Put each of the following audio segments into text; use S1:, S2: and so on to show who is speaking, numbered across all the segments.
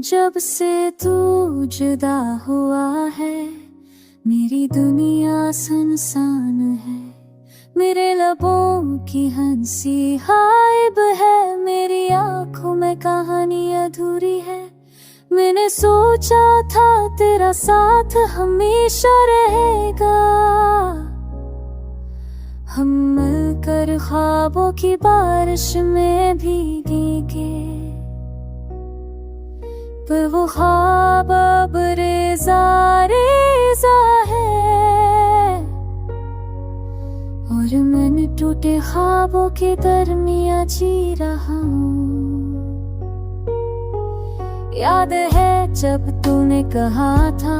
S1: जब से तू जुदा हुआ है मेरी दुनिया सुनसान है। मेरे लबों की हंसी गायब है, मेरी आंखों में कहानी अधूरी है। मैंने सोचा था तेरा साथ हमेशा रहेगा, हम मिलकर ख्वाबों की बारिश में भीगेंगे। पर वो ख्वाब अब रेज़ा रेज़ा है और मैंने टूटे ख्वाबों के दरमियां जी रहा हूँ। याद है जब तूने कहा था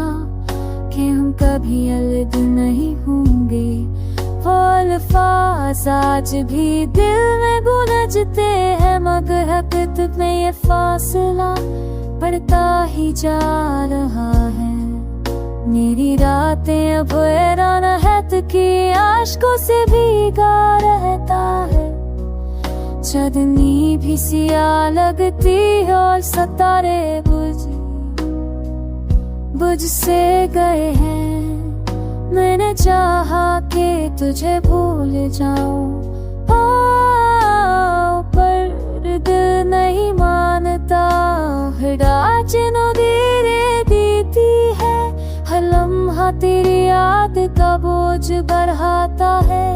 S1: कि हम कभी अलग नहीं होंगे, वो अल्फाज आज भी दिल में गूंजते हैं, मगर हकीकत में ये फासला बढ़ता ही जा रहा है। मेरी रातें अब हैरान है कि आशिकों से भीगा रहता है। चांदनी भी सिया लगती है और सितारे बुझ से गए हैं। मैंने चाहा कि तुझे भूल जाऊं, पर दिल नहीं मानता। आज धीरे देती है, हर लम्हा तेरी याद का बोझ बढ़ाता है।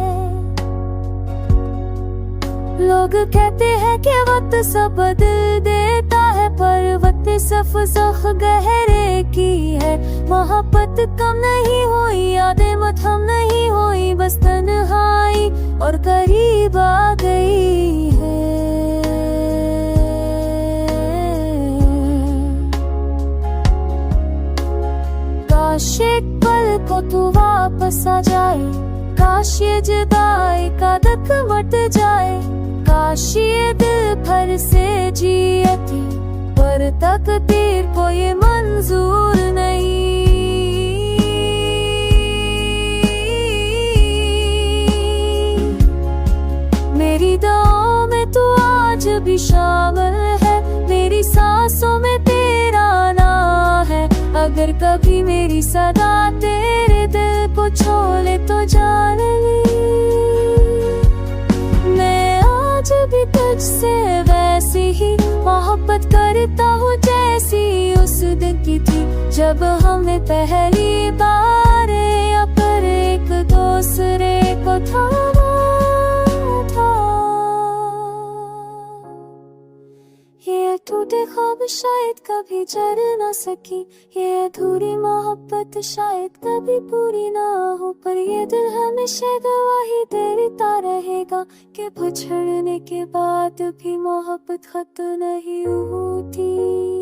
S1: लोग कहते हैं कि वक्त सब बदल देता है, पर वक्त सफ़ गहरे की है। मोहब्बत कम नहीं हुई, यादें मथम नहीं हुई, बस तन्हाई और करीब आ गई है। काश एक पल को तू वापस आ जाए, काश ये जुदाई का दुख मिट जाए। काश ये दिल भर से जिए थी, पर तकदीर को ये मंजूर नहीं। मेरी दुआओं में तू आज भी शामिल है, मेरी सांसों में तेरा नाम है। अगर कभी मेरी सदा तेरे दिल को छोड़े तो जान ले, मैं आज भी तुझसे वैसी ही मोहब्बत करता हूँ जैसी उस दिन की थी, जब हमने पहली बार पर एक दूसरे को थामा था। ये टूटे ख्वाब शायद कभी जर ना सकी, ये अधूरी मोहब्बत शायद कभी पूरी ना हो, पर ये दिल हमेशा गवाही देता रहेगा कि बिछड़ने के बाद भी मोहब्बत खत्म नहीं होती।